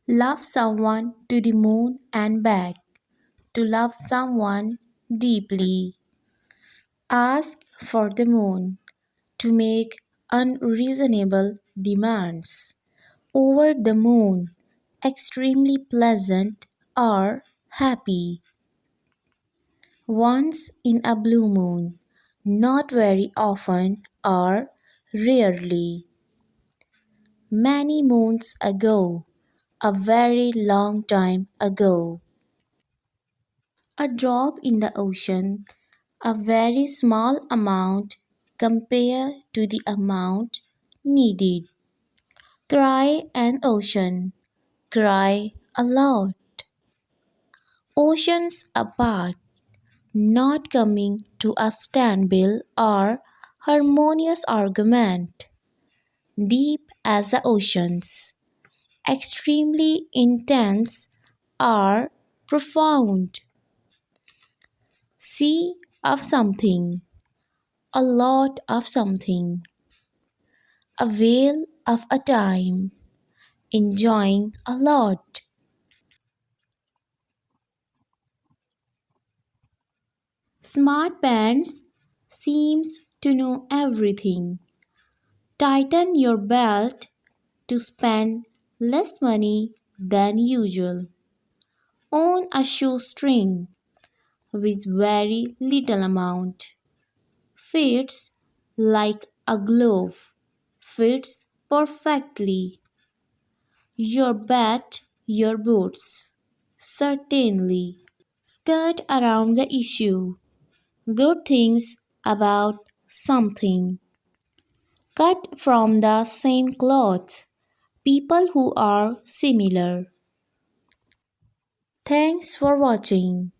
Love someone to the moon and back. To love someone deeply. Ask for the moon. To make unreasonable demands. Over the moon. Extremely pleasant or happy. Once in a blue moon. Not very often or rarely. Many moons ago. A very long time ago. A drop in the ocean, a very small amount compared to the amount needed. Cry an ocean, cry a lot. Oceans apart, not coming to a standstill or harmonious argument. Deep as the oceans, extremely intense or profound. Sea of something, a lot of something, a whale of a time, enjoying a lot. Smart pants seems to know everything. Tighten your belt to spend less money than usual. Own a shoestring with very little amount. Fits like a glove. Fits perfectly. Your bat, your boots. Certainly. Skirt around the issue. Good things about something. Cut from the same cloth. People who are similar. Thanks for watching.